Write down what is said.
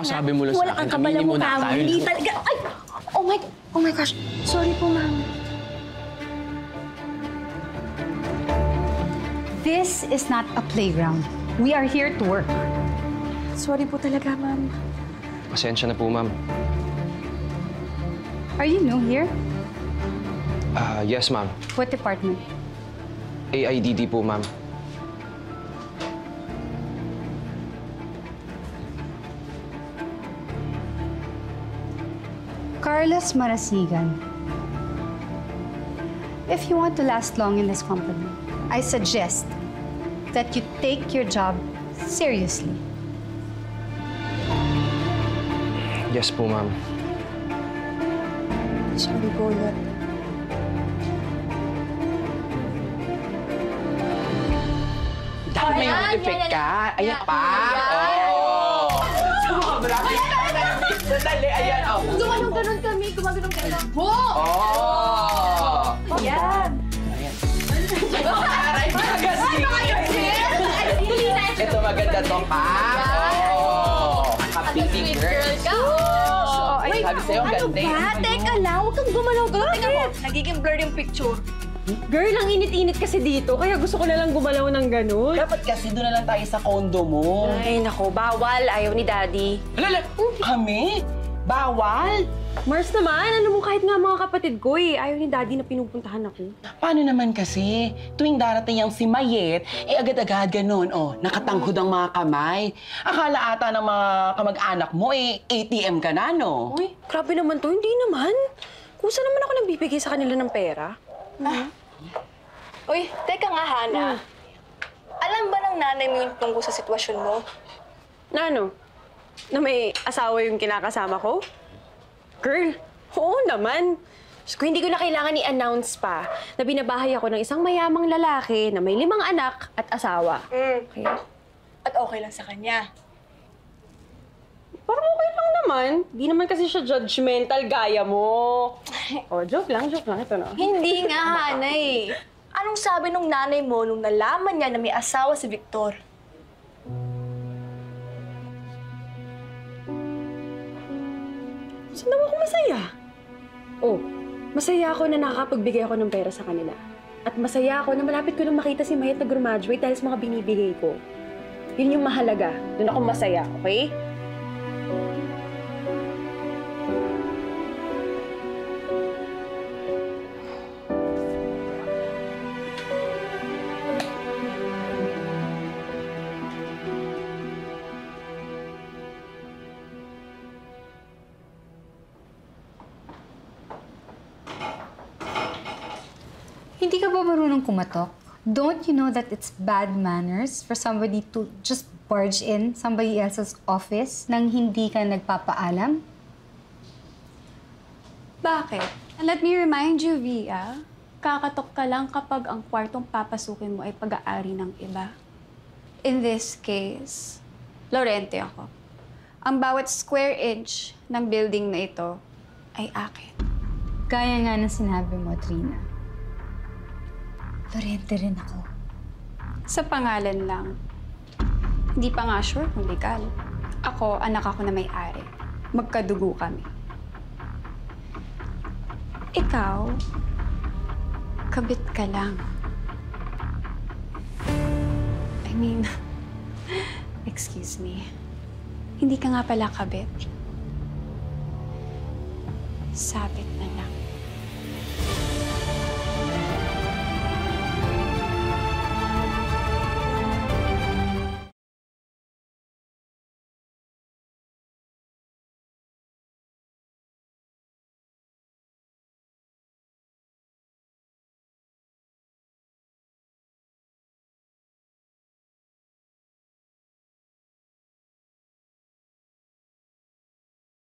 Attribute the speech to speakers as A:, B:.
A: Sabi mo lang sa akin, aminin mo na tayo.
B: Hindi talaga. Ay! Oh my gosh. Sorry po, ma'am.
C: This is not a playground. We are here to work.
B: Sorry po talaga, ma'am.
A: Pasensya na po, ma'am.
C: Are you new here?
A: Yes, ma'am.
C: What department?
A: AIDD po, ma'am.
C: Carlos Marasigan. If you want to last long in this company, I suggest that you take your job seriously.
A: Yes po, ma'am.
B: Sorry po ulit.
D: Dahil may effect ka. Ayan pa. Oh! Sumobra. Sandali, ayan. Oh.
B: Gumanong-ganon kami. Gumaganon-ganon.
D: Oh!
B: Ayan.
D: Aray, magasin. Ito maganda to, pa. Oh! Happy girl. Ay, sabi sa'yo, ang ganda eh.
B: Teka lang. Huwag kang gumalaw-galaw. Tingnan mo. Nagiging blur yung picture.
E: Girl, ang init-init kasi dito, kaya gusto ko na lang gumalaw ng ganun.
D: Dapat kasi doon na lang tayo sa condo mo.
B: Ay, nako. Bawal. Ayaw ni Daddy.
D: Alala, kami? Bawal?
E: Mars naman, alam mo kahit nga mga kapatid ko eh, ayaw ni Daddy na pinupuntahan ako.
D: Paano naman kasi? Tuwing darating yung si Mayet, agad-agad ganun, nakatanghod ang mga kamay. Akala ata ng mga kamag-anak mo, ATM ka na, no?
E: Uy, grabe naman to, hindi naman. Kusa naman ako nagbibigay sa kanila ng pera.
B: Uy, teka nga, Hana. Alam ba ng nanay mo yung tungkol sa sitwasyon mo?
E: Na ano? Na may asawa yung kinakasama ko? Girl, oo naman. So, hindi ko na kailangan i-announce pa na binabahay ako ng isang mayamang lalaki na may 5 anak at asawa. Okay?
B: At okay lang sa kanya.
E: Parang okay lang naman. Di naman kasi siya judgmental gaya mo. Oh, joke lang. Ito na.
B: Hindi nga, Hanay. Anong sabi nung nanay mo nung nalaman niya na may asawa si Victor?
E: Saan daw ako masaya? Oh, masaya ako na nakakapagbigay ako ng pera sa kanila. At masaya ako na malapit ko nang makita si Mayet na graduate dahil sa mga binibigay ko. Yun yung mahalaga. Doon ako masaya, okay?
C: Hindi ka ba marunong kumatok? Don't you know that it's bad manners for somebody to just barge in somebody else's office nang hindi ka nagpapaalam?
F: Bakit? Let me remind you, Via, kakatok ka lang kapag ang kwartong papasukin mo ay pag-aari ng iba. In this case, Lorente ako. Ang bawat square inch ng building na ito ay akin.
C: Gaya nga ng sinabi mo, Trina. Lorente rin ako.
F: Sa pangalan lang. Hindi pa nga sure kung legal. Ako, anak ako na may-ari. Magkadugo kami. Ikaw, kabit ka lang. I mean, excuse me. Hindi ka nga pala kabit. Sabit na lang.